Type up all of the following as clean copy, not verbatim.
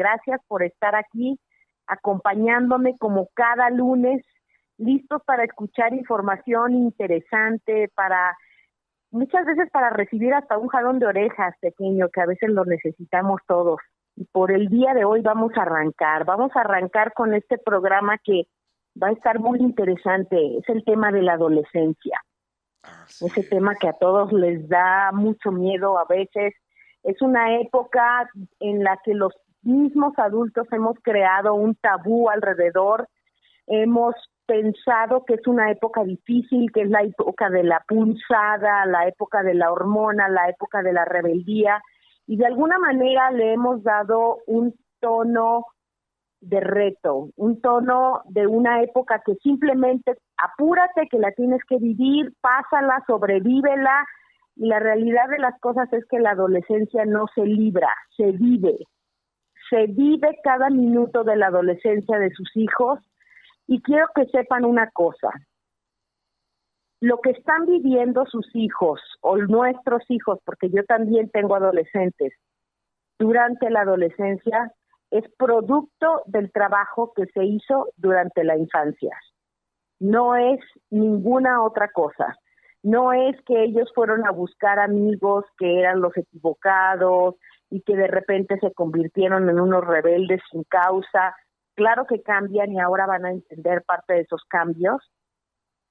Gracias por estar aquí acompañándome como cada lunes, listos para escuchar información interesante, muchas veces para recibir hasta un jalón de orejas pequeño, que a veces lo necesitamos todos. Y por el día de hoy vamos a arrancar con este programa que va a estar muy interesante. Es el tema de la adolescencia. Ese tema que a todos les da mucho miedo a veces. Es una época en la que los mismos adultos hemos creado un tabú alrededor. Hemos pensado que es una época difícil, que es la época de la punzada, la época de la hormona, la época de la rebeldía, y de alguna manera le hemos dado un tono de reto, un tono de una época que simplemente apúrate, que la tienes que vivir, pásala, sobrevívela, y la realidad de las cosas es que la adolescencia no se libra, se vive cada minuto de la adolescencia de sus hijos. Y quiero que sepan una cosa, lo que están viviendo sus hijos o nuestros hijos, porque yo también tengo adolescentes, durante la adolescencia es producto del trabajo que se hizo durante la infancia. No es ninguna otra cosa. No es que ellos fueron a buscar amigos que eran los equivocados y que de repente se convirtieron en unos rebeldes sin causa. Claro que cambian y ahora van a entender parte de esos cambios,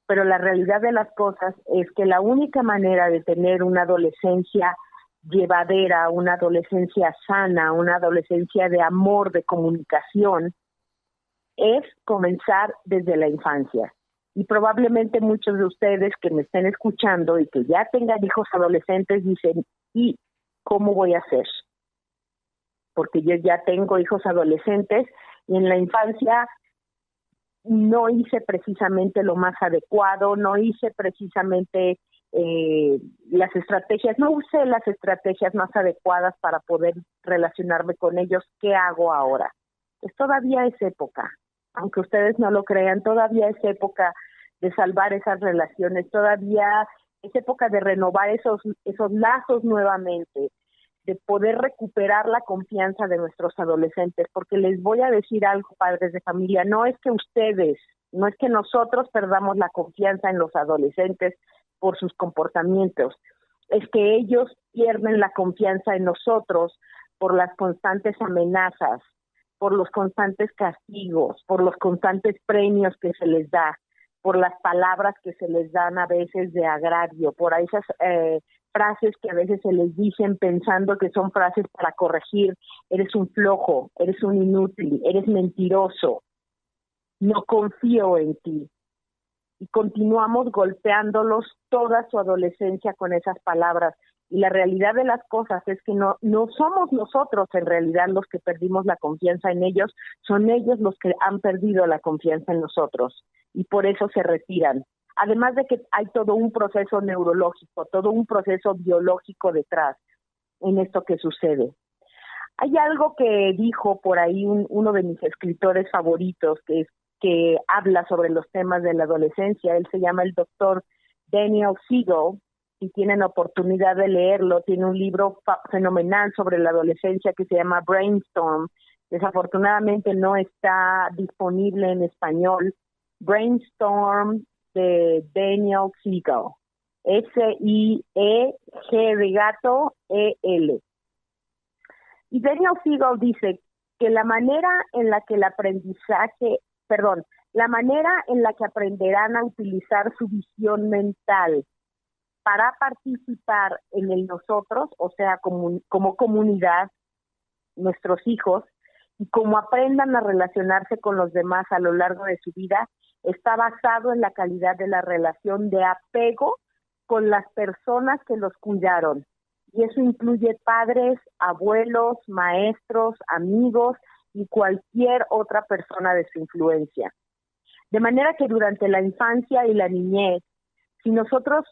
pero la realidad de las cosas es que la única manera de tener una adolescencia llevadera, una adolescencia sana, una adolescencia de amor, de comunicación, es comenzar desde la infancia. Y probablemente muchos de ustedes que me estén escuchando y que ya tengan hijos adolescentes dicen, ¿y cómo voy a hacer? Porque yo ya tengo hijos adolescentes y en la infancia no hice precisamente lo más adecuado, no hice precisamente las estrategias, no usé las estrategias más adecuadas para poder relacionarme con ellos. ¿Qué hago ahora? Pues todavía es época, aunque ustedes no lo crean, todavía es época de salvar esas relaciones, todavía es época de renovar esos lazos nuevamente, de poder recuperar la confianza de nuestros adolescentes, porque les voy a decir algo, padres de familia, no es que nosotros perdamos la confianza en los adolescentes por sus comportamientos, es que ellos pierden la confianza en nosotros por las constantes amenazas, por los constantes castigos, por los constantes premios que se les da, por las palabras que se les dan a veces de agravio, por esas frases que a veces se les dicen pensando que son frases para corregir. Eres un flojo, eres un inútil, eres mentiroso, no confío en ti. Y continuamos golpeándolos toda su adolescencia con esas palabras. Y la realidad de las cosas es que no somos nosotros en realidad los que perdimos la confianza en ellos, son ellos los que han perdido la confianza en nosotros. Y por eso se retiran. Además de que hay todo un proceso neurológico, todo un proceso biológico detrás en esto que sucede. Hay algo que dijo por ahí uno de mis escritores favoritos, que habla sobre los temas de la adolescencia. Él se llama el doctor Daniel Siegel. Si tienen oportunidad de leerlo, tiene un libro fenomenal sobre la adolescencia que se llama Brainstorm. Desafortunadamente no está disponible en español. Brainstorm de Daniel Siegel. S-I-E-G de gato E-L. Y Daniel Siegel dice que la manera en la que aprenderán a utilizar su visión mental para participar en el nosotros, o sea, como comunidad, nuestros hijos, y como aprendan a relacionarse con los demás a lo largo de su vida, está basado en la calidad de la relación de apego con las personas que los cuidaron. Y eso incluye padres, abuelos, maestros, amigos y cualquier otra persona de su influencia. De manera que durante la infancia y la niñez, si nosotros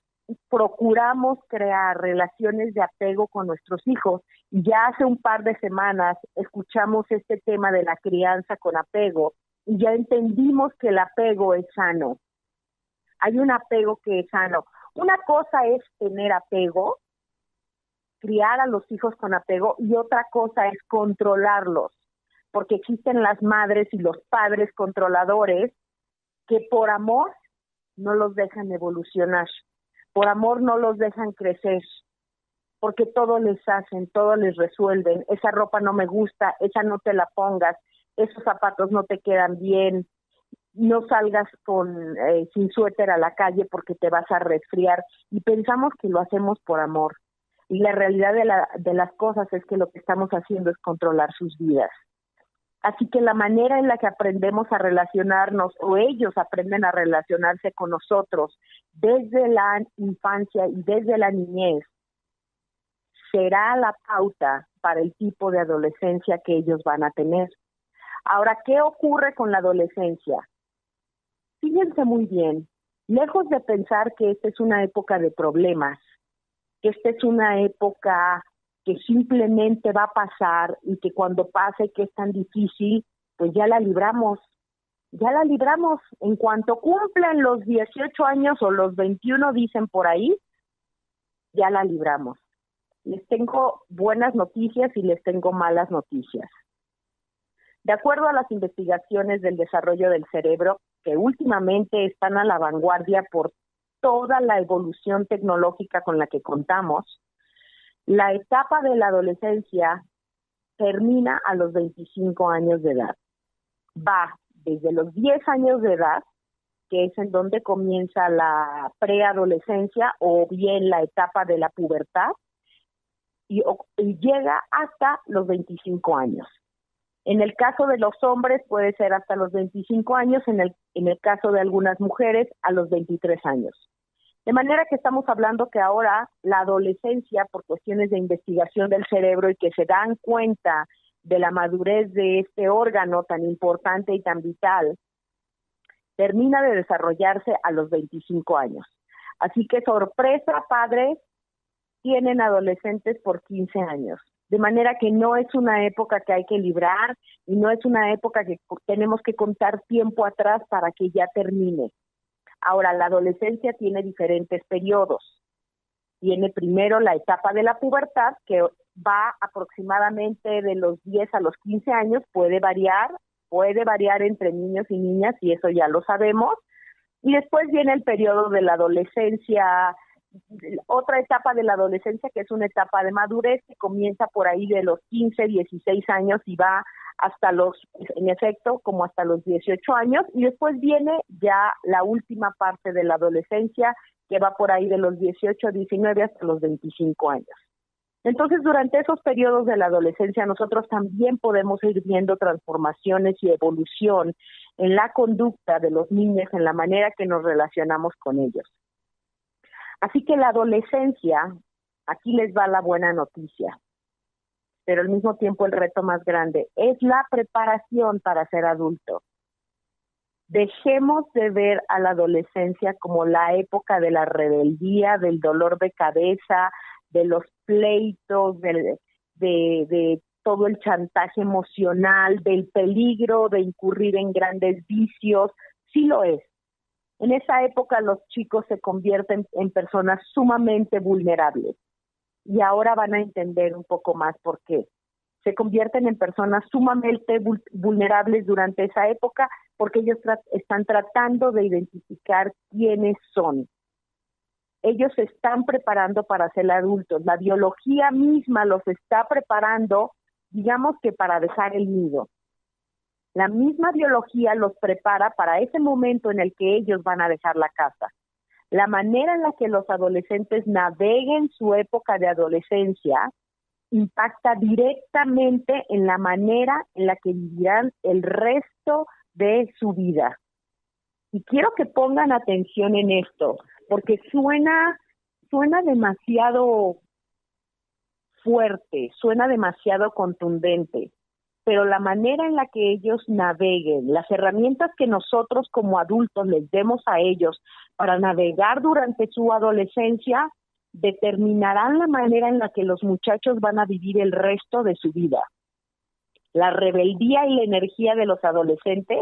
procuramos crear relaciones de apego con nuestros hijos, y ya hace un par de semanas escuchamos este tema de la crianza con apego, y ya entendimos que el apego es sano. Hay un apego que es sano. Una cosa es tener apego, criar a los hijos con apego, y otra cosa es controlarlos. porque existen las madres y los padres controladores que por amor no los dejan evolucionar, por amor no los dejan crecer, porque todo les hacen, todo les resuelven. Esa ropa no me gusta, esa no te la pongas, esos zapatos no te quedan bien, no salgas sin suéter a la calle porque te vas a resfriar, y pensamos que lo hacemos por amor. Y la realidad de las cosas es que lo que estamos haciendo es controlar sus vidas. Así que la manera en la que aprendemos a relacionarnos, o ellos aprenden a relacionarse con nosotros desde la infancia y desde la niñez, será la pauta para el tipo de adolescencia que ellos van a tener. Ahora, ¿qué ocurre con la adolescencia? Fíjense muy bien, lejos de pensar que esta es una época de problemas, que esta es una época que simplemente va a pasar y que cuando pase que es tan difícil, pues ya la libramos. En cuanto cumplen los 18 años o los 21, dicen por ahí, ya la libramos. Les tengo buenas noticias y les tengo malas noticias. De acuerdo a las investigaciones del desarrollo del cerebro, que últimamente están a la vanguardia por toda la evolución tecnológica con la que contamos, la etapa de la adolescencia termina a los 25 años de edad. Va desde los 10 años de edad, que es en donde comienza la preadolescencia o bien la etapa de la pubertad, y llega hasta los 25 años. En el caso de los hombres puede ser hasta los 25 años, en el caso de algunas mujeres a los 23 años. De manera que estamos hablando que ahora la adolescencia, por cuestiones de investigación del cerebro y que se dan cuenta de la madurez de este órgano tan importante y tan vital, termina de desarrollarse a los 25 años. Así que sorpresa, padres, tienen adolescentes por 15 años. De manera que no es una época que hay que librar y no es una época que tenemos que contar tiempo atrás para que ya termine. Ahora, la adolescencia tiene diferentes periodos. Tiene primero la etapa de la pubertad, que va aproximadamente de los 10 a los 15 años, puede variar entre niños y niñas, y eso ya lo sabemos. Y después viene el periodo de la adolescencia, otra etapa de la adolescencia que es una etapa de madurez que comienza por ahí de los 15, 16 años y va hasta en efecto, como hasta los 18 años, y después viene ya la última parte de la adolescencia que va por ahí de los 18, 19 hasta los 25 años. Entonces, durante esos periodos de la adolescencia nosotros también podemos ir viendo transformaciones y evolución en la conducta de los niños, en la manera que nos relacionamos con ellos. Así que la adolescencia, aquí les va la buena noticia, pero al mismo tiempo el reto más grande, es la preparación para ser adulto. Dejemos de ver a la adolescencia como la época de la rebeldía, del dolor de cabeza, de los pleitos, de todo el chantaje emocional, del peligro de incurrir en grandes vicios. Sí lo es. En esa época los chicos se convierten en personas sumamente vulnerables y ahora van a entender un poco más por qué. Se convierten en personas sumamente vulnerables durante esa época porque ellos están tratando de identificar quiénes son. Ellos se están preparando para ser adultos. La biología misma los está preparando, digamos que para dejar el nido. La misma biología los prepara para ese momento en el que ellos van a dejar la casa. La manera en la que los adolescentes naveguen su época de adolescencia impacta directamente en la manera en la que vivirán el resto de su vida. Y quiero que pongan atención en esto, porque suena demasiado fuerte, suena demasiado contundente, pero la manera en la que ellos naveguen, las herramientas que nosotros como adultos les demos a ellos para navegar durante su adolescencia, determinarán la manera en la que los muchachos van a vivir el resto de su vida. La rebeldía y la energía de los adolescentes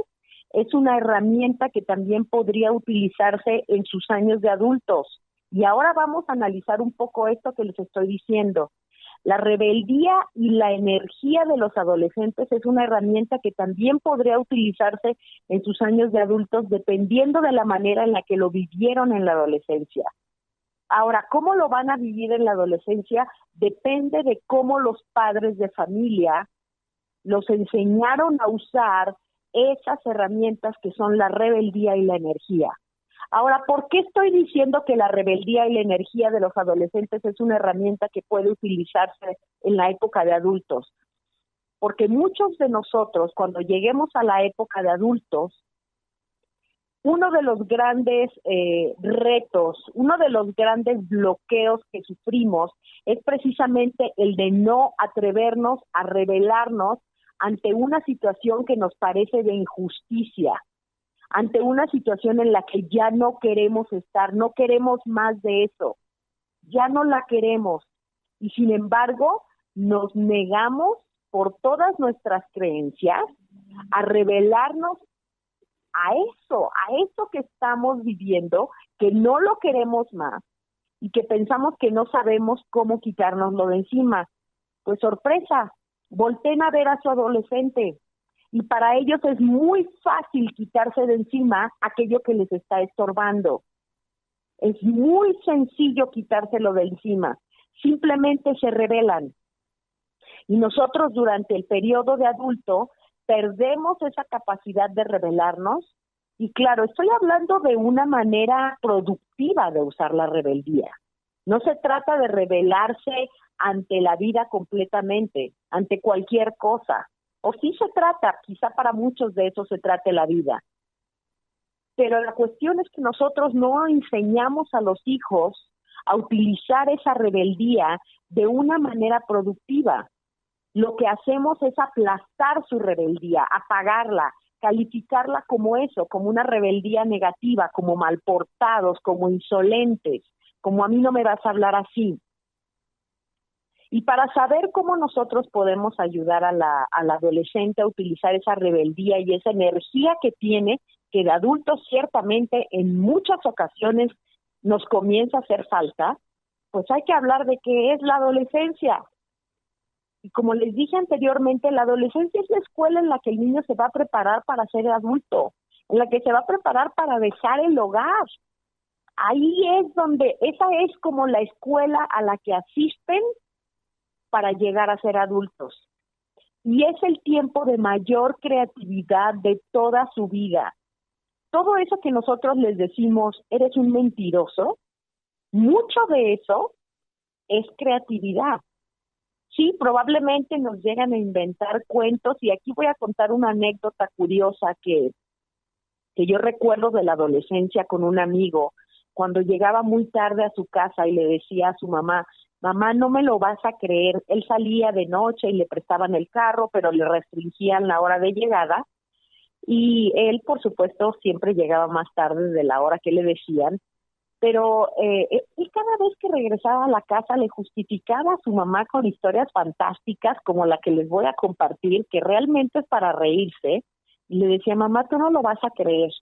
es una herramienta que también podría utilizarse en sus años de adultos. Y ahora vamos a analizar un poco esto que les estoy diciendo. La rebeldía y la energía de los adolescentes es una herramienta que también podría utilizarse en sus años de adultos dependiendo de la manera en la que lo vivieron en la adolescencia. Ahora, ¿cómo lo van a vivir en la adolescencia? Depende de cómo los padres de familia los enseñaron a usar esas herramientas que son la rebeldía y la energía. Ahora, ¿por qué estoy diciendo que la rebeldía y la energía de los adolescentes es una herramienta que puede utilizarse en la época de adultos? Porque muchos de nosotros, cuando lleguemos a la época de adultos, uno de los grandes retos, uno de los grandes bloqueos que sufrimos es precisamente el de no atrevernos a rebelarnos ante una situación que nos parece de injusticia, ante una situación en la que ya no queremos estar, no queremos más de eso, ya no la queremos. Y sin embargo, nos negamos por todas nuestras creencias a rebelarnos a eso que estamos viviendo, que no lo queremos más y que pensamos que no sabemos cómo quitárnoslo de encima. Pues sorpresa, volteen a ver a su adolescente y para ellos es muy fácil quitarse de encima aquello que les está estorbando. Es muy sencillo quitárselo de encima, simplemente se rebelan. Y nosotros durante el periodo de adulto perdemos esa capacidad de rebelarnos y claro, estoy hablando de una manera productiva de usar la rebeldía. No se trata de rebelarse ante la vida completamente, ante cualquier cosa. O sí se trata, quizá para muchos de eso se trate la vida. Pero la cuestión es que nosotros no enseñamos a los hijos a utilizar esa rebeldía de una manera productiva. Lo que hacemos es aplastar su rebeldía, apagarla, calificarla como eso, como una rebeldía negativa, como malportados, como insolentes, como a mí no me vas a hablar así. Y para saber cómo nosotros podemos ayudar al adolescente a utilizar esa rebeldía y esa energía que tiene, que de adultos ciertamente en muchas ocasiones nos comienza a hacer falta, pues hay que hablar de qué es la adolescencia. Y como les dije anteriormente, la adolescencia es la escuela en la que el niño se va a preparar para ser adulto, en la que se va a preparar para dejar el hogar. Ahí es donde, esa es como la escuela a la que asisten para llegar a ser adultos. Y es el tiempo de mayor creatividad de toda su vida. Todo eso que nosotros les decimos, eres un mentiroso, mucho de eso es creatividad. Sí, probablemente nos llegan a inventar cuentos y aquí voy a contar una anécdota curiosa que yo recuerdo de la adolescencia con un amigo, cuando llegaba muy tarde a su casa y le decía a su mamá, mamá, no me lo vas a creer, él salía de noche y le prestaban el carro, pero le restringían la hora de llegada y él, por supuesto, siempre llegaba más tarde de la hora que le decían, pero él cada vez que regresaba a la casa le justificaba a su mamá con historias fantásticas como la que les voy a compartir, que realmente es para reírse, y le decía, mamá, tú no lo vas a creer,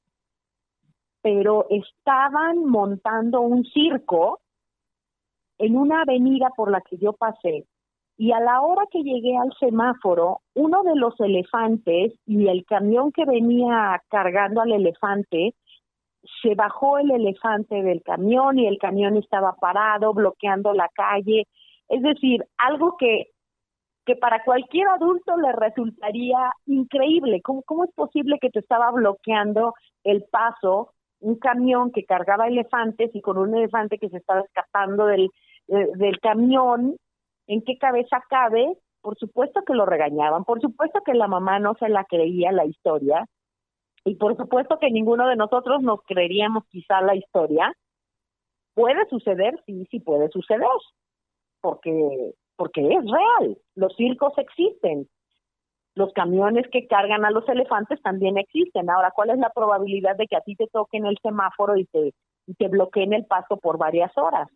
pero estaban montando un circo en una avenida por la que yo pasé, y a la hora que llegué al semáforo, uno de los elefantes y el camión que venía cargando al elefante, se bajó el elefante del camión y el camión estaba parado, bloqueando la calle. Es decir, algo que para cualquier adulto le resultaría increíble. ¿Cómo es posible que te estaba bloqueando el paso un camión que cargaba elefantes y con un elefante que se estaba escapando del camión? ¿En qué cabeza cabe? Por supuesto que lo regañaban, por supuesto que la mamá no se la creía la historia, y por supuesto que ninguno de nosotros nos creeríamos quizá la historia. ¿Puede suceder? Sí puede suceder, porque es real. Los circos existen. Los camiones que cargan a los elefantes también existen. Ahora, ¿cuál es la probabilidad de que a ti te toquen el semáforo y te bloqueen el paso por varias horas?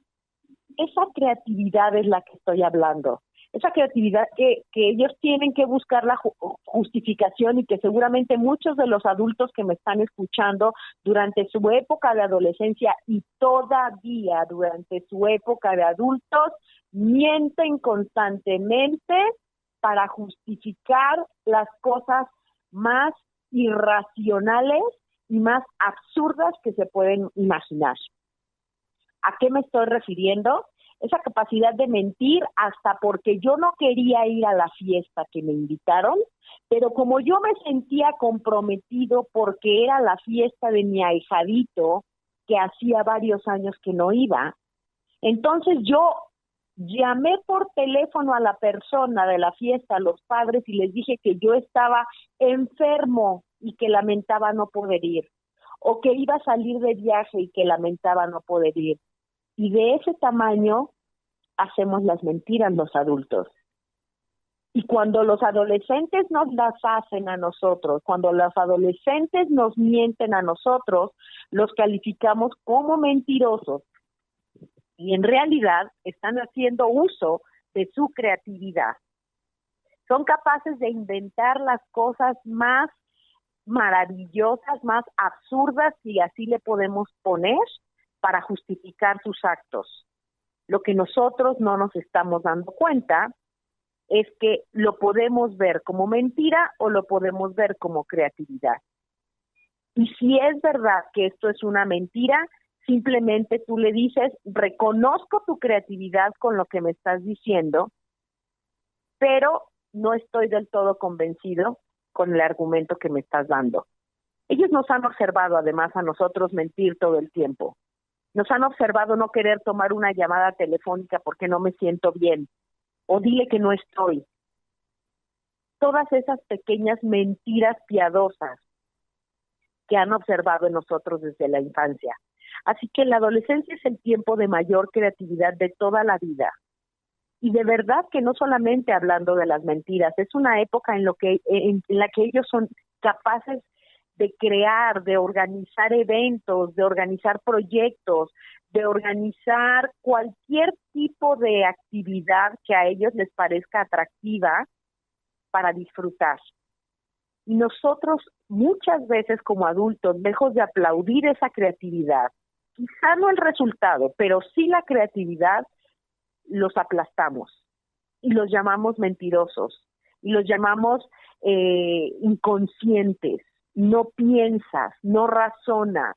Esa creatividad es la que estoy hablando. esa creatividad que ellos tienen que buscar la justificación y que seguramente muchos de los adultos que me están escuchando durante su época de adolescencia y todavía durante su época de adultos mienten constantemente para justificar las cosas más irracionales y más absurdas que se pueden imaginar. ¿A qué me estoy refiriendo? Esa capacidad de mentir hasta porque yo no quería ir a la fiesta que me invitaron, pero como yo me sentía comprometido porque era la fiesta de mi ahijadito, que hacía varios años que no iba, entonces yo llamé por teléfono a la persona de la fiesta, a los padres, y les dije que yo estaba enfermo y que lamentaba no poder ir, o que iba a salir de viaje y que lamentaba no poder ir. Y de ese tamaño hacemos las mentiras los adultos. Y cuando los adolescentes nos las hacen a nosotros, cuando los adolescentes nos mienten a nosotros, los calificamos como mentirosos. Y en realidad están haciendo uso de su creatividad. Son capaces de inventar las cosas más maravillosas, más absurdas, si así le podemos poner, para justificar sus actos. Lo que nosotros no nos estamos dando cuenta es que lo podemos ver como mentira o lo podemos ver como creatividad. Y si es verdad que esto es una mentira, simplemente tú le dices, reconozco tu creatividad con lo que me estás diciendo, pero no estoy del todo convencido con el argumento que me estás dando. Ellos nos han observado además a nosotros mentir todo el tiempo. Nos han observado no querer tomar una llamada telefónica porque no me siento bien, o dile que no estoy. Todas esas pequeñas mentiras piadosas que han observado en nosotros desde la infancia. Así que la adolescencia es el tiempo de mayor creatividad de toda la vida. Y de verdad que no solamente hablando de las mentiras, es una época en la que ellos son capaces de crear, de organizar eventos, de organizar proyectos, de organizar cualquier tipo de actividad que a ellos les parezca atractiva para disfrutar. Y nosotros muchas veces como adultos, lejos de aplaudir esa creatividad, quizá no el resultado, pero sí la creatividad, los aplastamos y los llamamos mentirosos y los llamamos inconscientes. No piensas, no razonas,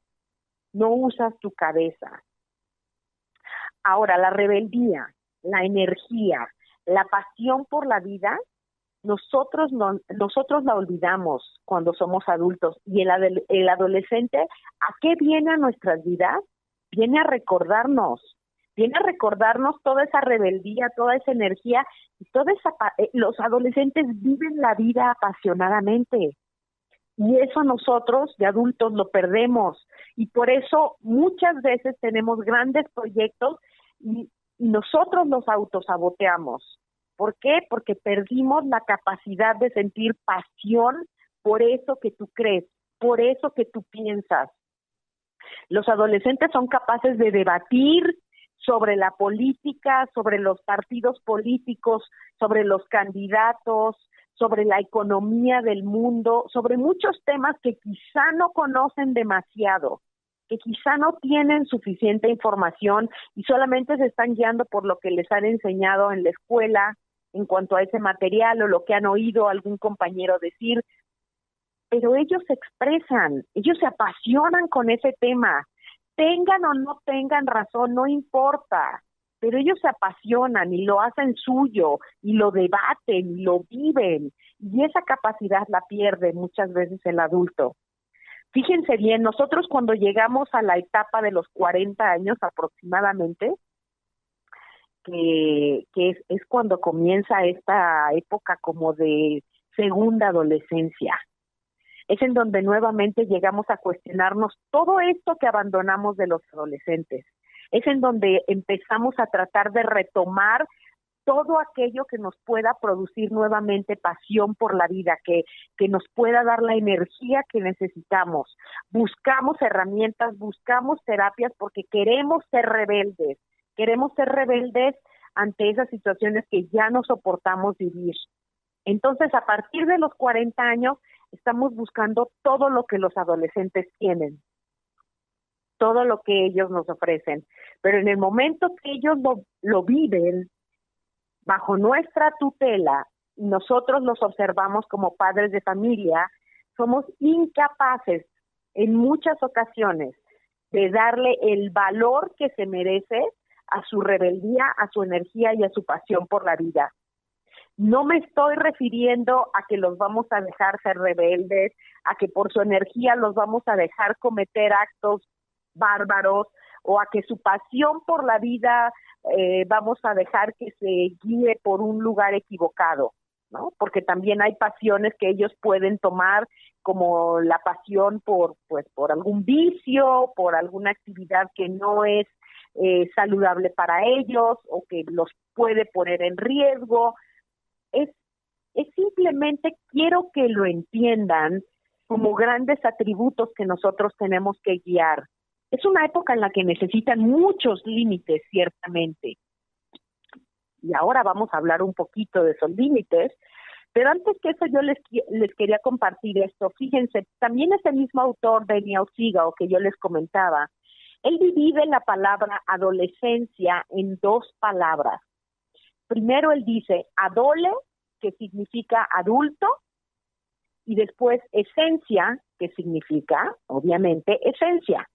no usas tu cabeza. Ahora, la rebeldía, la energía, la pasión por la vida, nosotros la olvidamos cuando somos adultos. Y el adolescente, ¿a qué viene a nuestras vidas? Viene a recordarnos toda esa rebeldía, toda esa energía, y los adolescentes viven la vida apasionadamente. Y eso nosotros de adultos lo perdemos, y por eso muchas veces tenemos grandes proyectos y nosotros los autosaboteamos. ¿Por qué? Porque perdimos la capacidad de sentir pasión por eso que tú crees, por eso que tú piensas. Los adolescentes son capaces de debatir sobre la política, sobre los partidos políticos, sobre los candidatos, sobre la economía del mundo, sobre muchos temas que quizá no conocen demasiado, que quizá no tienen suficiente información y solamente se están guiando por lo que les han enseñado en la escuela en cuanto a ese material o lo que han oído algún compañero decir, pero ellos se expresan, ellos se apasionan con ese tema, tengan o no tengan razón, no importa, pero ellos se apasionan y lo hacen suyo y lo debaten y lo viven, y esa capacidad la pierde muchas veces el adulto. Fíjense bien, nosotros cuando llegamos a la etapa de los 40 años aproximadamente, que es cuando comienza esta época como de segunda adolescencia, es en donde nuevamente llegamos a cuestionarnos todo esto que abandonamos de los adolescentes. Es en donde empezamos a tratar de retomar todo aquello que nos pueda producir nuevamente pasión por la vida, que nos pueda dar la energía que necesitamos. Buscamos herramientas, buscamos terapias porque queremos ser rebeldes ante esas situaciones que ya no soportamos vivir. Entonces, a partir de los 40 años, estamos buscando todo lo que los adolescentes tienen, todo lo que ellos nos ofrecen. Pero en el momento que ellos lo viven bajo nuestra tutela, y nosotros los observamos como padres de familia, somos incapaces en muchas ocasiones de darle el valor que se merece a su rebeldía, a su energía y a su pasión por la vida. No me estoy refiriendo a que los vamos a dejar ser rebeldes, a que por su energía los vamos a dejar cometer actos bárbaros, o a que su pasión por la vida vamos a dejar que se guíe por un lugar equivocado, ¿no? Porque también hay pasiones que ellos pueden tomar, como la pasión por algún vicio, por alguna actividad que no es saludable para ellos o que los puede poner en riesgo. Es simplemente, quiero que lo entiendan como grandes atributos que nosotros tenemos que guiar. Es una época en la que necesitan muchos límites, ciertamente. Y ahora vamos a hablar un poquito de esos límites, pero antes que eso yo les quería compartir esto. Fíjense, también ese mismo autor, Daniel Siegel, que yo les comentaba, él divide la palabra adolescencia en dos palabras. Primero él dice adole, que significa adulto, y después esencia, que significa, obviamente, esencia.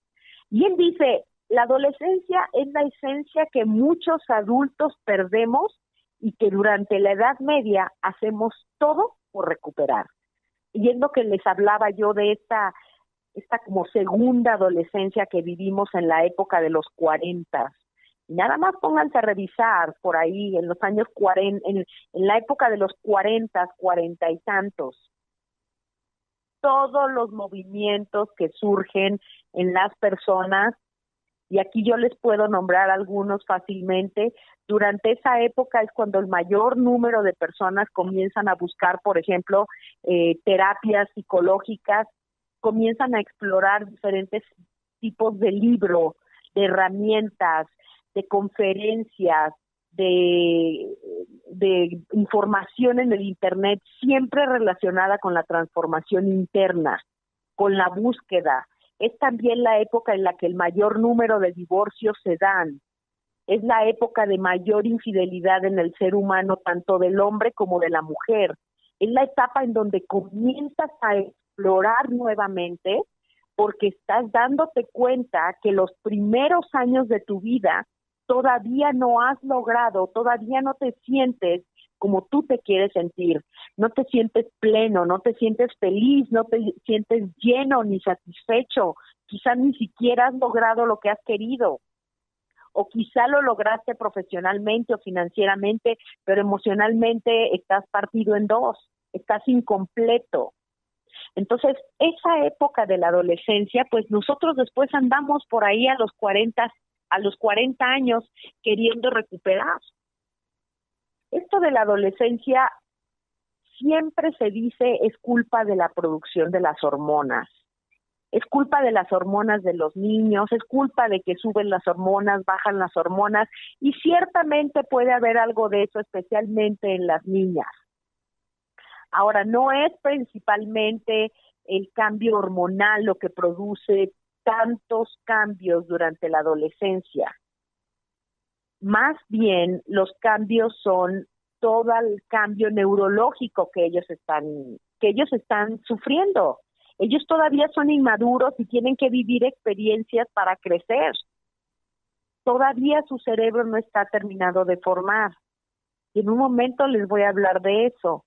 Y él dice, la adolescencia es la esencia que muchos adultos perdemos y que durante la Edad Media hacemos todo por recuperar. Y es lo que les hablaba yo de esta como segunda adolescencia que vivimos en la época de los 40. Nada más pónganse a revisar por ahí en los años 40, en la época de los 40, 40 y tantos. Todos los movimientos que surgen en las personas, y aquí yo les puedo nombrar algunos fácilmente. Durante esa época es cuando el mayor número de personas comienzan a buscar, por ejemplo, terapias psicológicas, comienzan a explorar diferentes tipos de libros, de herramientas, de conferencias, de información en el Internet, siempre relacionada con la transformación interna, con la búsqueda. Es también la época en la que el mayor número de divorcios se dan. Es la época de mayor infidelidad en el ser humano, tanto del hombre como de la mujer. Es la etapa en donde comienzas a explorar nuevamente, porque estás dándote cuenta que los primeros años de tu vida todavía no has logrado, todavía no te sientes como tú te quieres sentir, no te sientes pleno, no te sientes feliz, no te sientes lleno ni satisfecho, quizás ni siquiera has logrado lo que has querido, o quizá lo lograste profesionalmente o financieramente, pero emocionalmente estás partido en dos, estás incompleto. Entonces, esa época de la adolescencia, pues nosotros después andamos por ahí a los 40 años queriendo recuperar. Esto de la adolescencia siempre se dice es culpa de la producción de las hormonas. Es culpa de las hormonas de los niños, es culpa de que suben las hormonas, bajan las hormonas, y ciertamente puede haber algo de eso, especialmente en las niñas. Ahora, no es principalmente el cambio hormonal lo que produce tantos cambios durante la adolescencia. Más bien, los cambios son todo el cambio neurológico que ellos están sufriendo. Ellos todavía son inmaduros y tienen que vivir experiencias para crecer. Todavía su cerebro no está terminado de formar. Y en un momento les voy a hablar de eso.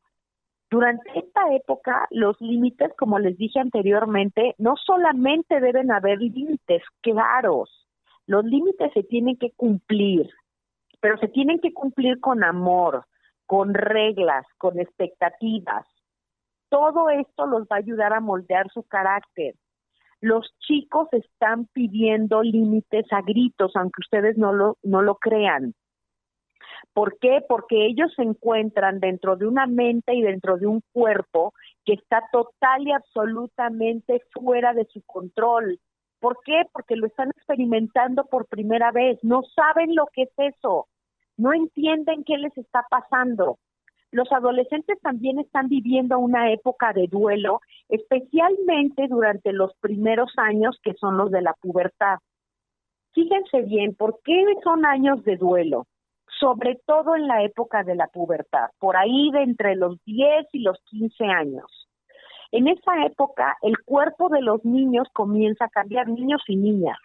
Durante esta época, los límites, como les dije anteriormente, no solamente deben haber límites claros. Los límites se tienen que cumplir, pero se tienen que cumplir con amor, con reglas, con expectativas. Todo esto los va a ayudar a moldear su carácter. Los chicos están pidiendo límites a gritos, aunque ustedes no lo crean. ¿Por qué? Porque ellos se encuentran dentro de una mente y dentro de un cuerpo que está total y absolutamente fuera de su control. ¿Por qué? Porque lo están experimentando por primera vez. No saben lo que es eso. no entienden qué les está pasando. Los adolescentes también están viviendo una época de duelo, especialmente durante los primeros años que son los de la pubertad. Fíjense bien, ¿por qué son años de duelo? Sobre todo en la época de la pubertad, por ahí de entre los 10 y los 15 años. En esa época, el cuerpo de los niños comienza a cambiar, niños y niñas.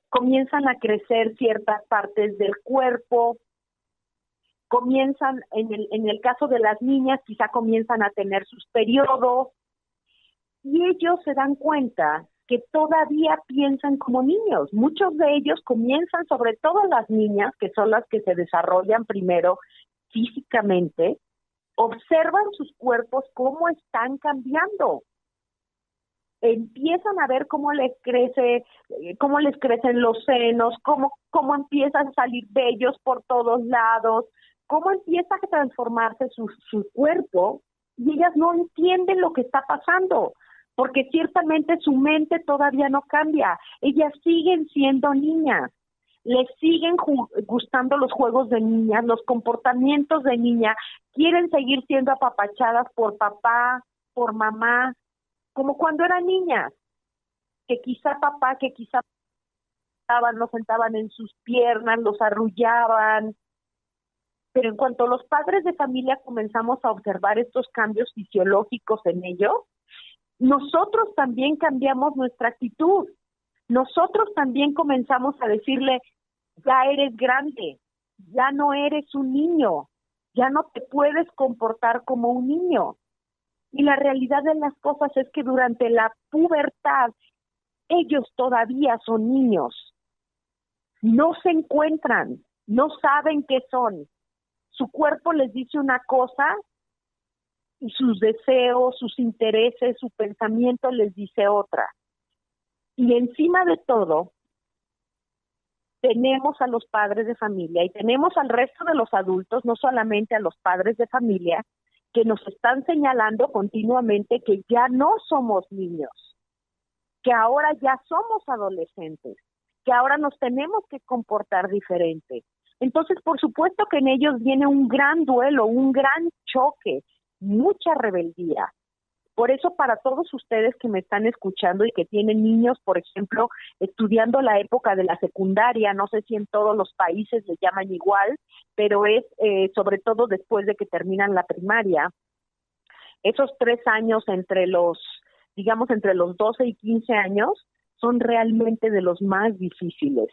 Comienzan a crecer ciertas partes del cuerpo, comienzan, en el caso de las niñas, quizá comienzan a tener sus periodos, y ellos se dan cuenta que todavía piensan como niños. Muchos de ellos comienzan, sobre todo las niñas, que son las que se desarrollan primero físicamente, observan sus cuerpos cómo están cambiando. Empiezan a ver cómo les crecen los senos, cómo empiezan a salir vellos por todos lados, cómo empieza a transformarse su cuerpo, y ellas no entienden lo que está pasando, porque ciertamente su mente todavía no cambia. Ellas siguen siendo niñas, les siguen gustando los juegos de niñas, los comportamientos de niña, quieren seguir siendo apapachadas por papá, por mamá, como cuando eran niñas, que quizá los sentaban en sus piernas, los arrullaban. Pero en cuanto los padres de familia comenzamos a observar estos cambios fisiológicos en ellos, nosotros también cambiamos nuestra actitud. Nosotros también comenzamos a decirle, ya eres grande, ya no eres un niño, ya no te puedes comportar como un niño. Y la realidad de las cosas es que durante la pubertad, ellos todavía son niños. No se encuentran, no saben qué son. Su cuerpo les dice una cosa y sus deseos, sus intereses, su pensamiento les dice otra. Y encima de todo, tenemos a los padres de familia y tenemos al resto de los adultos, no solamente a los padres de familia, que nos están señalando continuamente que ya no somos niños, que ahora ya somos adolescentes, que ahora nos tenemos que comportar diferente. Entonces, por supuesto que en ellos viene un gran duelo, un gran choque, mucha rebeldía. Por eso, para todos ustedes que me están escuchando y que tienen niños, por ejemplo, estudiando la época de la secundaria, no sé si en todos los países le llaman igual, pero es sobre todo después de que terminan la primaria, esos 3 años entre los 12 y 15 años, son realmente de los más difíciles.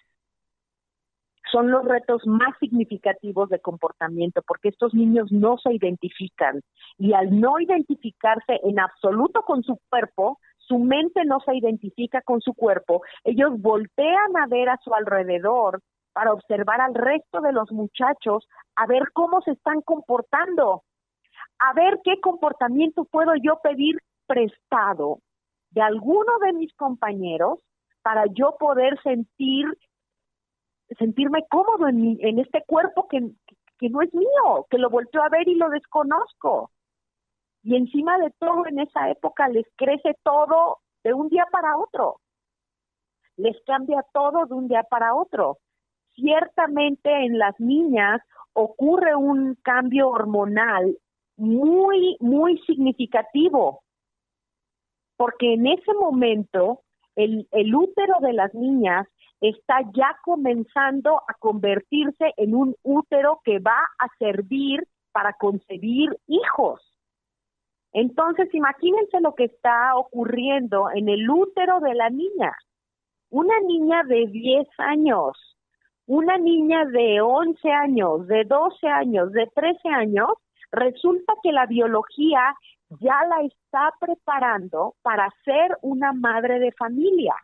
Son los retos más significativos de comportamiento, porque estos niños no se identifican, y al no identificarse en absoluto con su cuerpo, su mente no se identifica con su cuerpo, ellos voltean a ver a su alrededor para observar al resto de los muchachos, a ver cómo se están comportando, a ver qué comportamiento puedo yo pedir prestado de alguno de mis compañeros para yo poder sentirme cómodo en este cuerpo que no es mío, que lo volteo a ver y lo desconozco. Y encima de todo, en esa época les crece todo de un día para otro. Les cambia todo de un día para otro. Ciertamente en las niñas ocurre un cambio hormonal muy, muy significativo, porque en ese momento el útero de las niñas está ya comenzando a convertirse en un útero que va a servir para concebir hijos. Entonces, imagínense lo que está ocurriendo en el útero de la niña. Una niña de 10 años, una niña de 11 años, de 12 años, de 13 años, resulta que la biología ya la está preparando para ser una madre de familia.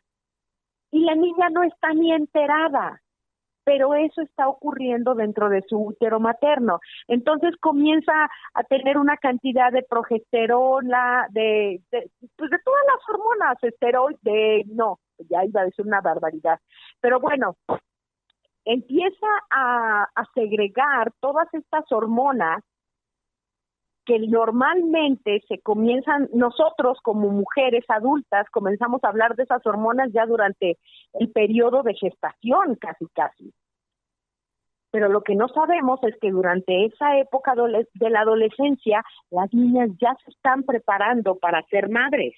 Y la niña no está ni enterada, pero eso está ocurriendo dentro de su útero materno. Entonces comienza a tener una cantidad de progesterona, de todas las hormonas, ya iba a decir una barbaridad. Pero bueno, empieza a segregar todas estas hormonas que normalmente nosotros como mujeres adultas comenzamos a hablar de esas hormonas ya durante el periodo de gestación, casi. Pero lo que no sabemos es que durante esa época de la adolescencia, las niñas ya se están preparando para ser madres.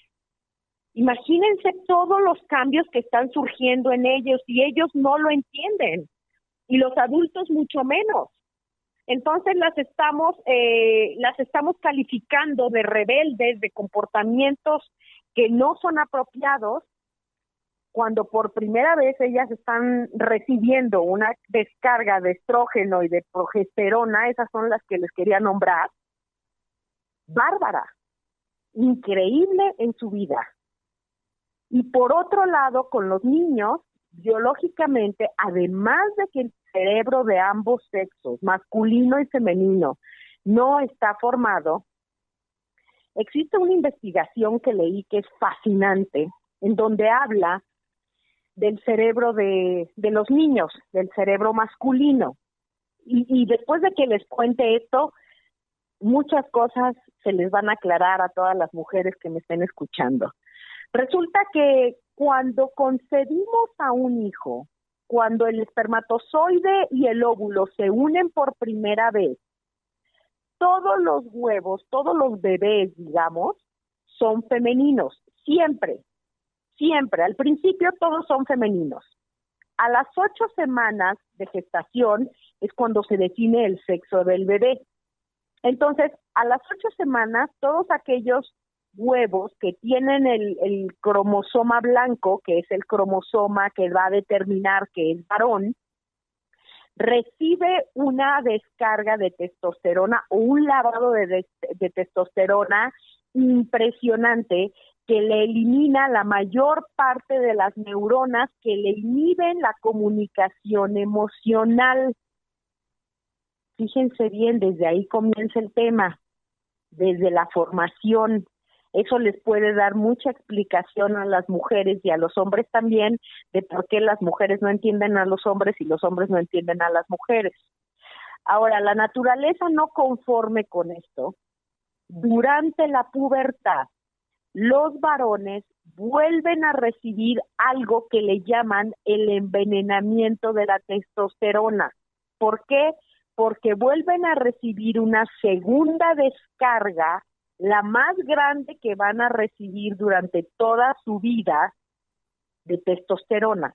Imagínense todos los cambios que están surgiendo en ellos y ellos no lo entienden, y los adultos mucho menos. Entonces las estamos calificando de rebeldes, de comportamientos que no son apropiados, cuando por primera vez ellas están recibiendo una descarga de estrógeno y de progesterona, esas son las que les quería nombrar, bárbara, increíble en su vida. Y por otro lado, con los niños, biológicamente, además de que el cerebro de ambos sexos, masculino y femenino, no está formado, existe una investigación que leí que es fascinante, en donde habla del cerebro de los niños, del cerebro masculino. Y después de que les cuente esto, muchas cosas se les van a aclarar a todas las mujeres que me estén escuchando. Resulta que cuando concebimos a un hijo, cuando el espermatozoide y el óvulo se unen por primera vez, todos los huevos, todos los bebés, digamos, son femeninos, siempre, al principio todos son femeninos. A las 8 semanas de gestación es cuando se define el sexo del bebé. Entonces, a las 8 semanas, todos aquellos huevos que tienen el cromosoma blanco, que es el cromosoma que va a determinar que es varón, recibe una descarga de testosterona o un lavado de testosterona impresionante, que le elimina la mayor parte de las neuronas que le inhiben la comunicación emocional. Fíjense bien, desde ahí comienza el tema, desde la formación. Eso les puede dar mucha explicación a las mujeres y a los hombres también de por qué las mujeres no entienden a los hombres y los hombres no entienden a las mujeres. Ahora, la naturaleza no conforme con esto, durante la pubertad, los varones vuelven a recibir algo que le llaman el envenenamiento de la testosterona. ¿Por qué? Porque vuelven a recibir una segunda descarga, la más grande que van a recibir durante toda su vida, de testosterona.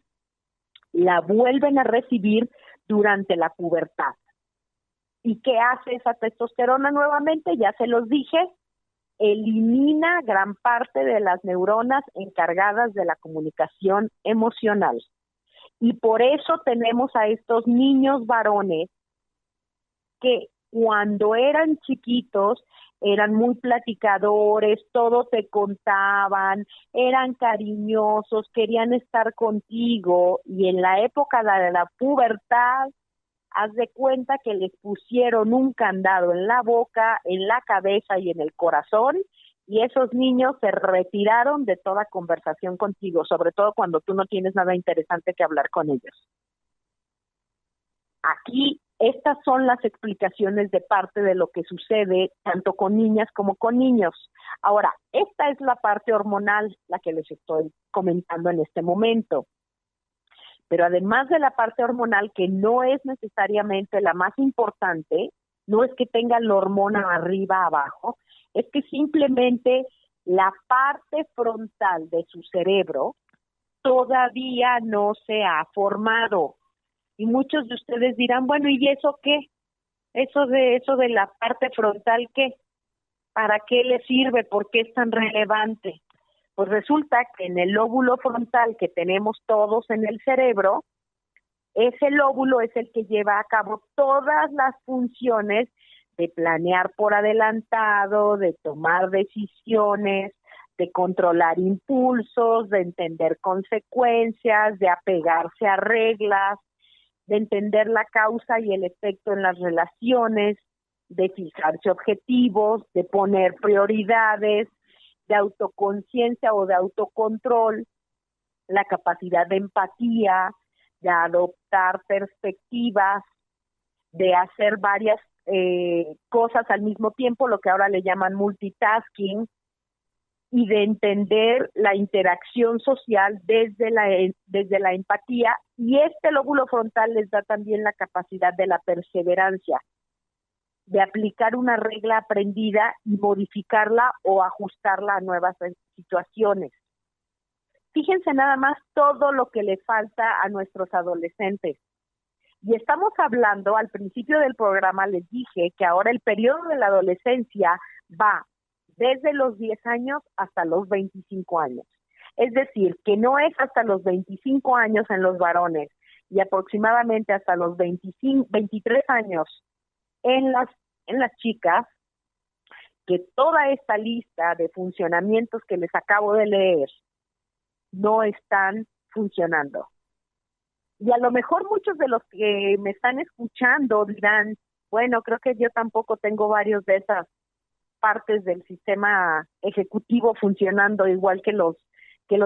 La vuelven a recibir durante la pubertad. ¿Y qué hace esa testosterona nuevamente? Ya se los dije, elimina gran parte de las neuronas encargadas de la comunicación emocional. Y por eso tenemos a estos niños varones que cuando eran chiquitos eran muy platicadores, todo te contaban, eran cariñosos, querían estar contigo, y en la época de la pubertad, haz de cuenta que les pusieron un candado en la boca, en la cabeza y en el corazón, y esos niños se retiraron de toda conversación contigo, sobre todo cuando tú no tienes nada interesante que hablar con ellos. Aquí, estas son las explicaciones de parte de lo que sucede tanto con niñas como con niños. Ahora, esta es la parte hormonal, la que les estoy comentando en este momento. Pero además de la parte hormonal, que no es necesariamente la más importante, no es que tengan la hormona arriba, abajo, es que simplemente la parte frontal de su cerebro todavía no se ha formado. Y muchos de ustedes dirán, bueno, ¿y eso qué? Eso de la parte frontal, ¿qué? ¿Para qué le sirve? ¿Por qué es tan relevante? Pues resulta que en el lóbulo frontal que tenemos todos en el cerebro, ese lóbulo es el que lleva a cabo todas las funciones de planear por adelantado, de tomar decisiones, de controlar impulsos, de entender consecuencias, de apegarse a reglas, de entender la causa y el efecto en las relaciones, de fijarse objetivos, de poner prioridades, de autoconciencia o de autocontrol, la capacidad de empatía, de adoptar perspectivas, de hacer varias cosas al mismo tiempo, lo que ahora le llaman multitasking, y de entender la interacción social desde la empatía, y este lóbulo frontal les da también la capacidad de la perseverancia, de aplicar una regla aprendida y modificarla o ajustarla a nuevas situaciones. Fíjense nada más todo lo que le falta a nuestros adolescentes. Y estamos hablando, al principio del programa les dije que ahora el periodo de la adolescencia va desde los 10 años hasta los 25 años. Es decir, que no es hasta los 25 años en los varones y aproximadamente hasta los 23 años en las chicas, que toda esta lista de funcionamientos que les acabo de leer no están funcionando. Y a lo mejor muchos de los que me están escuchando dirán, bueno, creo que yo tampoco tengo varios de esas partes del sistema ejecutivo funcionando igual que los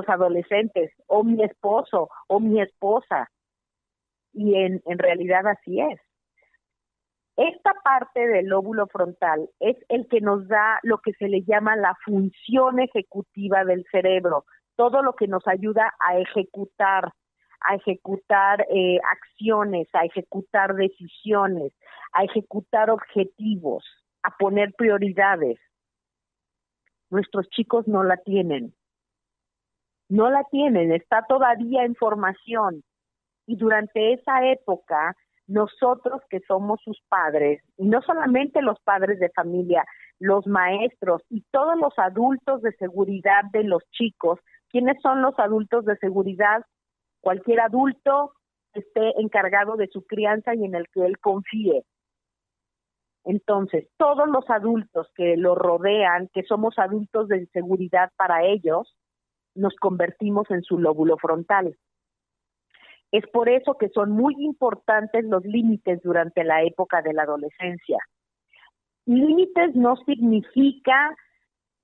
adolescentes, o mi esposo, o mi esposa. Y en realidad así es. Esta parte del lóbulo frontal es el que nos da lo que se le llama la función ejecutiva del cerebro, todo lo que nos ayuda a ejecutar acciones, a ejecutar decisiones, a ejecutar objetivos, a poner prioridades. Nuestros chicos no la tienen, está todavía en formación, y durante esa época nosotros que somos sus padres, y no solamente los padres de familia, los maestros y todos los adultos de seguridad de los chicos. ¿Quiénes son los adultos de seguridad? Cualquier adulto que esté encargado de su crianza y en el que él confíe. Entonces, todos los adultos que lo rodean, que somos adultos de seguridad para ellos, nos convertimos en su lóbulo frontal. Es por eso que son muy importantes los límites durante la época de la adolescencia. Límites no significa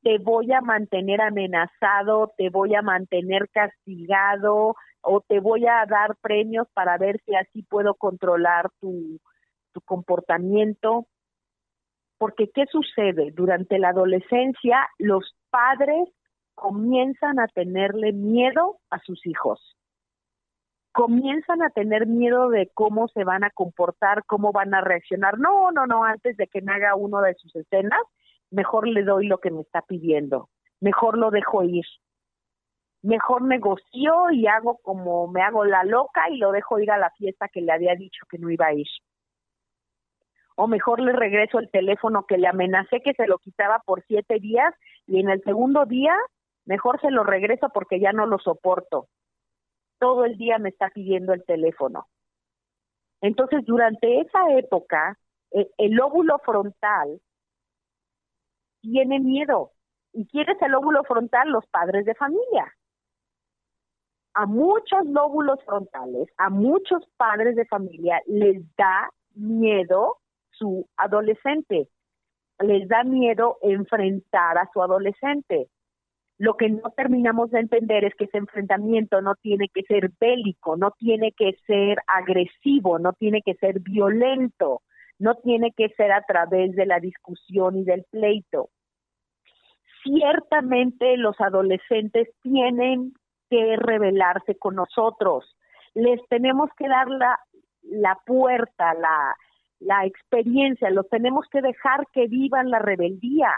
te voy a mantener amenazado, te voy a mantener castigado o te voy a dar premios para ver si así puedo controlar tu comportamiento. Porque ¿qué sucede? Durante la adolescencia los padres comienzan a tenerle miedo a sus hijos. Comienzan a tener miedo de cómo se van a comportar, cómo van a reaccionar. No, antes de que me haga uno de sus escenas, mejor le doy lo que me está pidiendo, mejor lo dejo ir, mejor negocio y me hago la loca y lo dejo ir a la fiesta que le había dicho que no iba a ir. O mejor le regreso el teléfono que le amenacé que se lo quitaba por 7 días y en el segundo día mejor se lo regreso porque ya no lo soporto. Todo el día me está pidiendo el teléfono. Entonces, durante esa época, el lóbulo frontal tiene miedo. ¿Y quién es el lóbulo frontal? Los padres de familia. A muchos lóbulos frontales, a muchos padres de familia les da miedo su adolescente. Les da miedo enfrentar a su adolescente. Lo que no terminamos de entender es que ese enfrentamiento no tiene que ser bélico, no tiene que ser agresivo, no tiene que ser violento, no tiene que ser a través de la discusión y del pleito. Ciertamente los adolescentes tienen que rebelarse con nosotros, les tenemos que dar la puerta, la experiencia, los tenemos que dejar que vivan la rebeldía,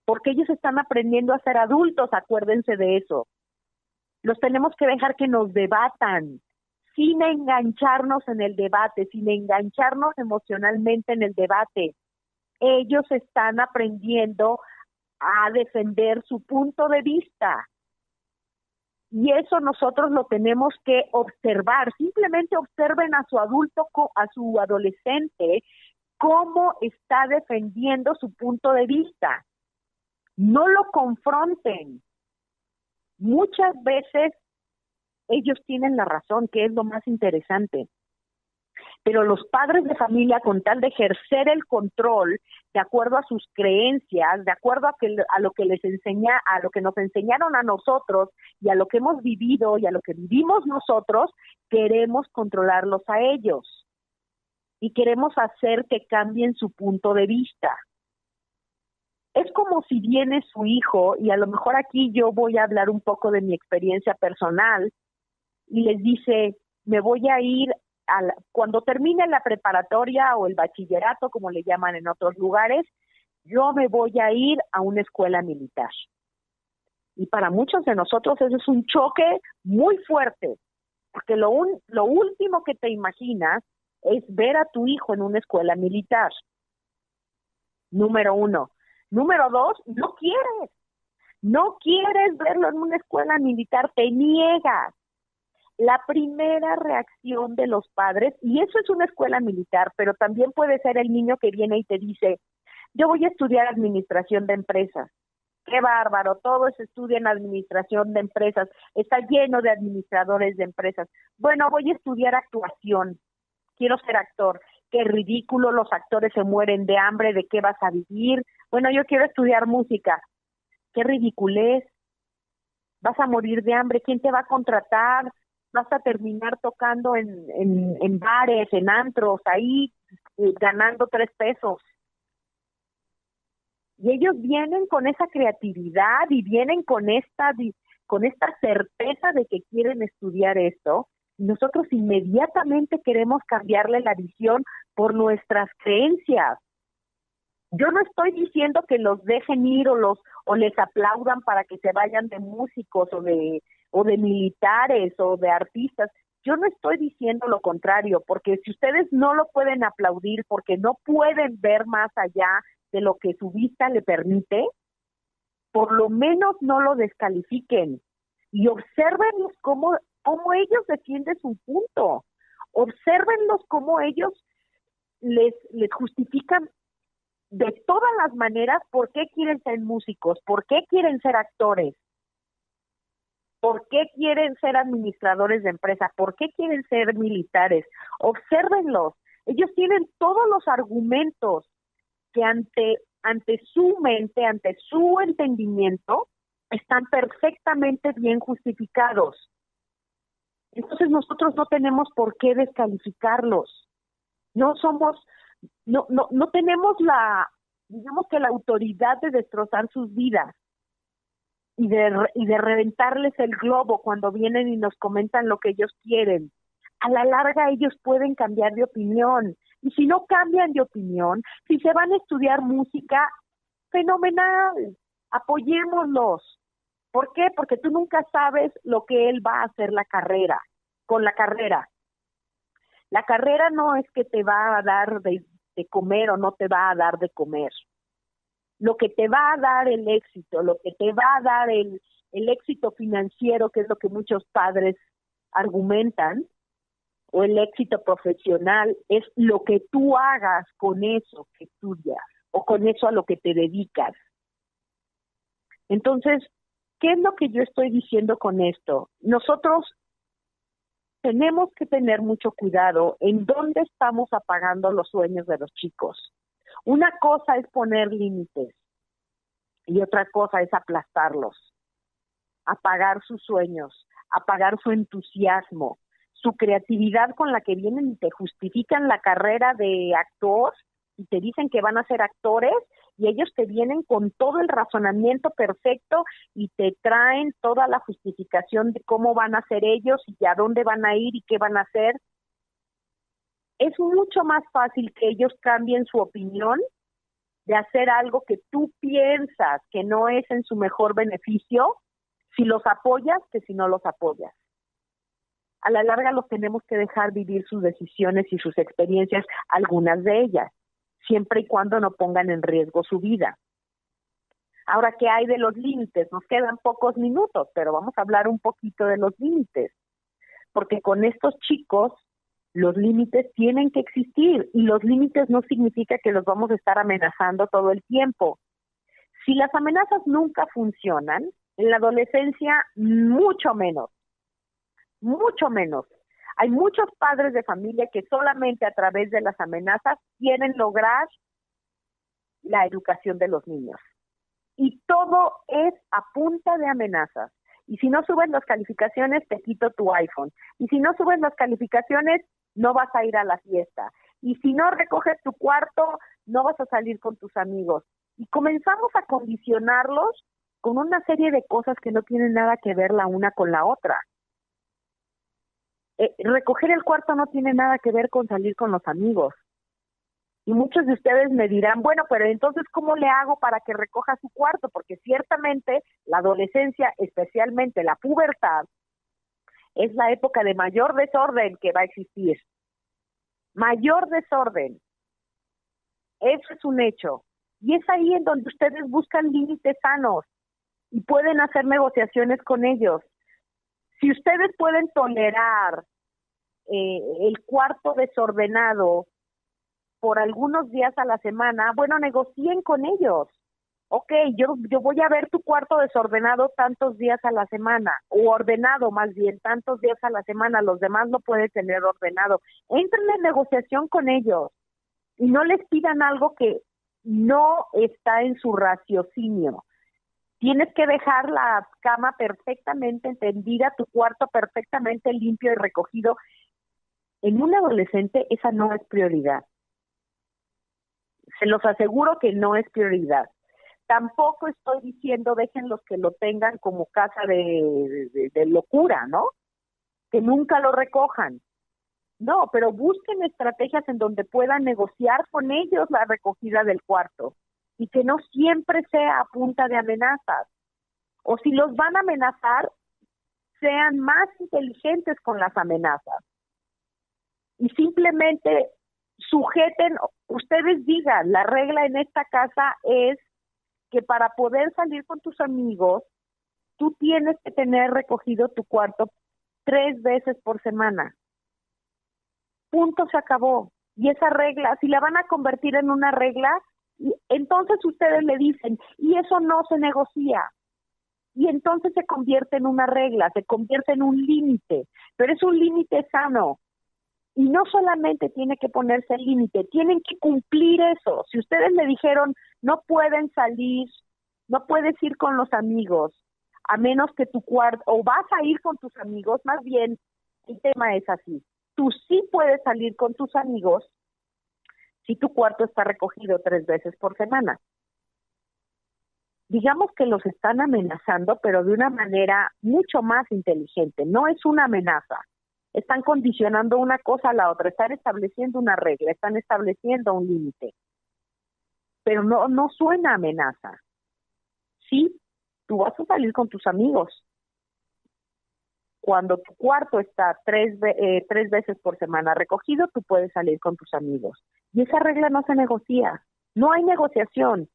porque ellos están aprendiendo a ser adultos, acuérdense de eso. Los tenemos que dejar que nos debatan, sin engancharnos en el debate, sin engancharnos emocionalmente en el debate. Ellos están aprendiendo a defender su punto de vista. Y eso nosotros lo tenemos que observar. Simplemente observen a su adulto, a su adolescente, cómo está defendiendo su punto de vista. No lo confronten. Muchas veces ellos tienen la razón, que es lo más interesante. Pero los padres de familia, con tal de ejercer el control de acuerdo a sus creencias, de acuerdo a lo que nos enseñaron a nosotros y a lo que hemos vivido y a lo que vivimos nosotros, queremos controlarlos a ellos y queremos hacer que cambien su punto de vista. es como si viene su hijo, y a lo mejor aquí yo voy a hablar un poco de mi experiencia personal, y les dice, me voy a ir, cuando termine la preparatoria o el bachillerato, como le llaman en otros lugares, yo me voy a ir a una escuela militar. Y para muchos de nosotros eso es un choque muy fuerte, porque lo último que te imaginas es ver a tu hijo en una escuela militar. Número 1. Número 2, no quieres verlo en una escuela militar, te niegas. La primera reacción de los padres, y eso es una escuela militar, pero también puede ser el niño que viene y te dice, yo voy a estudiar administración de empresas. ¡Qué bárbaro! Todos estudian administración de empresas, está lleno de administradores de empresas. Bueno, voy a estudiar actuación, quiero ser actor. Qué ridículo, los actores se mueren de hambre, ¿de qué vas a vivir? Bueno, yo quiero estudiar música. Qué ridiculez, vas a morir de hambre, ¿quién te va a contratar? Vas a terminar tocando en bares, en antros, ahí ganando 3 pesos. Y ellos vienen con esa creatividad y vienen con esta certeza de que quieren estudiar esto. Nosotros inmediatamente queremos cambiarle la visión por nuestras creencias. Yo no estoy diciendo que los dejen ir o les aplaudan para que se vayan de músicos o de militares o de artistas. Yo no estoy diciendo lo contrario, porque si ustedes no lo pueden aplaudir porque no pueden ver más allá de lo que su vista le permite, por lo menos no lo descalifiquen y obsérvenlos cómo ellos defienden su punto. Obsérvenlos cómo ellos les justifican de todas las maneras por qué quieren ser músicos, por qué quieren ser actores, por qué quieren ser administradores de empresas, por qué quieren ser militares. Obsérvenlos. Ellos tienen todos los argumentos que ante su mente, ante su entendimiento, están perfectamente bien justificados. Entonces nosotros no tenemos por qué descalificarlos. No tenemos digamos que la autoridad de destrozar sus vidas y de reventarles el globo cuando vienen y nos comentan lo que ellos quieren. A la larga ellos pueden cambiar de opinión. Y si no cambian de opinión, si se van a estudiar música, fenomenal, apoyémoslos. ¿Por qué? Porque tú nunca sabes lo que él va a hacer con la carrera. La carrera no es que te va a dar de comer o no te va a dar de comer. Lo que te va a dar el éxito, lo que te va a dar el éxito financiero, que es lo que muchos padres argumentan, o el éxito profesional, es lo que tú hagas con eso que estudias o con eso a lo que te dedicas. Entonces, ¿qué es lo que yo estoy diciendo con esto? Nosotros tenemos que tener mucho cuidado en dónde estamos apagando los sueños de los chicos. Una cosa es poner límites y otra cosa es aplastarlos, apagar sus sueños, apagar su entusiasmo, su creatividad con la que vienen y te justifican la carrera de actor y te dicen que van a ser actores y ellos te vienen con todo el razonamiento perfecto y te traen toda la justificación de cómo van a ser ellos y a dónde van a ir y qué van a hacer. Es mucho más fácil que ellos cambien su opinión de hacer algo que tú piensas que no es en su mejor beneficio, si los apoyas que si no los apoyas. A la larga los tenemos que dejar vivir sus decisiones y sus experiencias, algunas de ellas, siempre y cuando no pongan en riesgo su vida. Ahora, ¿qué hay de los límites? Nos quedan pocos minutos, pero vamos a hablar un poquito de los límites, porque con estos chicos los límites tienen que existir y los límites no significa que los vamos a estar amenazando todo el tiempo. Si las amenazas nunca funcionan, en la adolescencia mucho menos. Hay muchos padres de familia que solamente a través de las amenazas quieren lograr la educación de los niños. Y todo es a punta de amenazas. Y si no subes las calificaciones, te quito tu iPhone. Y si no subes las calificaciones, no vas a ir a la fiesta. y si no recoges tu cuarto, no vas a salir con tus amigos. Y comenzamos a condicionarlos con una serie de cosas que no tienen nada que ver la una con la otra. Recoger el cuarto no tiene nada que ver con salir con los amigos. Y muchos de ustedes me dirán, bueno, pero entonces, ¿cómo le hago para que recoja su cuarto? Porque ciertamente la adolescencia, especialmente la pubertad, es la época de mayor desorden que va a existir. Mayor desorden. Eso es un hecho. Y es ahí en donde ustedes buscan límites sanos y pueden hacer negociaciones con ellos. Si ustedes pueden tolerar el cuarto desordenado por algunos días a la semana, bueno, negocien con ellos. Ok, yo voy a ver tu cuarto desordenado tantos días a la semana, o ordenado más bien, tantos días a la semana, los demás lo pueden tener ordenado. Entren en negociación con ellos y no les pidan algo que no está en su raciocinio. Tienes que dejar la cama perfectamente tendida, tu cuarto perfectamente limpio y recogido. En un adolescente esa no es prioridad. Se los aseguro que no es prioridad. Tampoco estoy diciendo déjenlos que lo tengan como casa de locura, ¿no? Que nunca lo recojan. No, pero busquen estrategias en donde puedan negociar con ellos la recogida del cuarto y que no siempre sea a punta de amenazas. O si los van a amenazar, sean más inteligentes con las amenazas. Y simplemente sujeten, ustedes digan, la regla en esta casa es que para poder salir con tus amigos, tú tienes que tener recogido tu cuarto 3 veces por semana. Punto, se acabó. Y esa regla, si la van a convertir en una regla, entonces ustedes le dicen, y eso no se negocia. Y entonces se convierte en una regla, se convierte en un límite, pero es un límite sano. Y no solamente tiene que ponerse el límite, tienen que cumplir eso. Si ustedes le dijeron, no pueden salir, no puedes ir con los amigos, a menos que tu cuarto, o vas a ir con tus amigos, más bien, el tema es así. Tú sí puedes salir con tus amigos si tu cuarto está recogido 3 veces por semana. Digamos que los están amenazando, pero de una manera mucho más inteligente. No es una amenaza. Están condicionando una cosa a la otra, están estableciendo una regla, están estableciendo un límite. Pero no suena amenaza. Sí, tú vas a salir con tus amigos. Cuando tu cuarto está 3 veces por semana recogido, tú puedes salir con tus amigos. Y esa regla no se negocia. No hay negociación.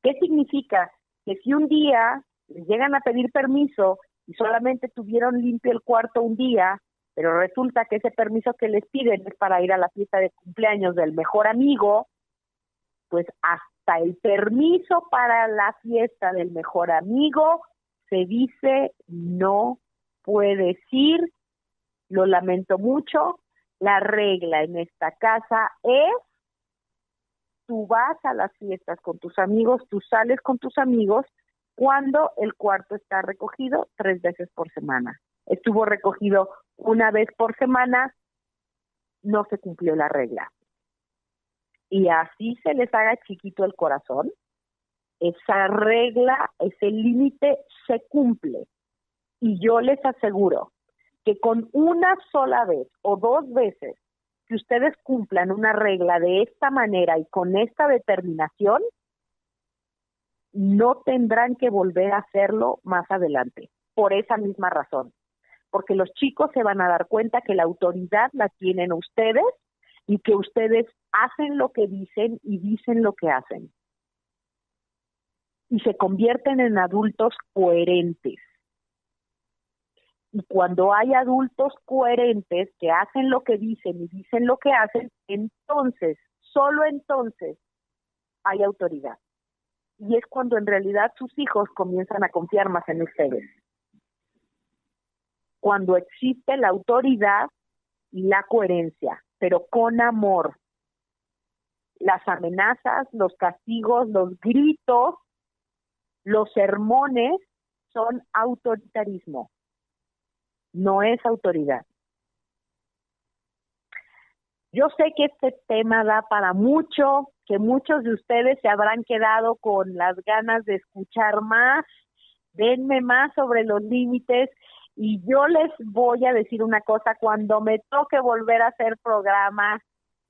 ¿Qué significa? Que si un día les llegan a pedir permiso y solamente tuvieron limpio el cuarto un día, pero resulta que ese permiso que les piden es para ir a la fiesta de cumpleaños del mejor amigo, pues hasta el permiso para la fiesta del mejor amigo se dice no puedes ir, lo lamento mucho, la regla en esta casa es tú vas a las fiestas con tus amigos, tú sales con tus amigos cuando el cuarto está recogido 3 veces por semana. Estuvo recogido una vez por semana, no se cumplió la regla. Y así se les haga chiquito el corazón, esa regla, ese límite se cumple. Y yo les aseguro que con una sola vez o 2 veces que ustedes cumplan una regla de esta manera y con esta determinación, no tendrán que volver a hacerlo más adelante, por esa misma razón. Porque los chicos se van a dar cuenta que la autoridad la tienen ustedes y que ustedes hacen lo que dicen y dicen lo que hacen. Y se convierten en adultos coherentes. Y cuando hay adultos coherentes que hacen lo que dicen y dicen lo que hacen, entonces, solo entonces, hay autoridad. Y es cuando en realidad sus hijos comienzan a confiar más en ustedes. Cuando existe la autoridad y la coherencia, pero con amor. Las amenazas, los castigos, los gritos, los sermones son autoritarismo. No es autoridad. Yo sé que este tema da para mucho, que muchos de ustedes se habrán quedado con las ganas de escuchar más, denme más sobre los límites, y yo les voy a decir una cosa: cuando me toque volver a hacer programas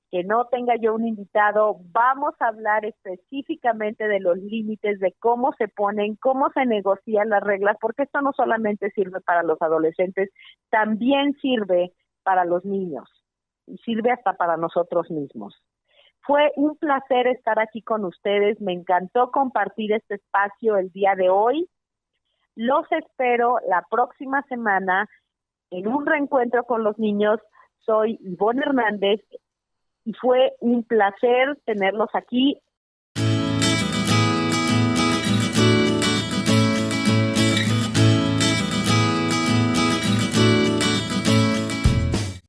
que no tenga yo un invitado, vamos a hablar específicamente de los límites, de cómo se ponen, cómo se negocian las reglas, porque esto no solamente sirve para los adolescentes, también sirve para los niños y sirve hasta para nosotros mismos. Fue un placer estar aquí con ustedes, me encantó compartir este espacio el día de hoy. Los espero la próxima semana en un reencuentro con los niños. Soy Ivonne Hernández y fue un placer tenerlos aquí.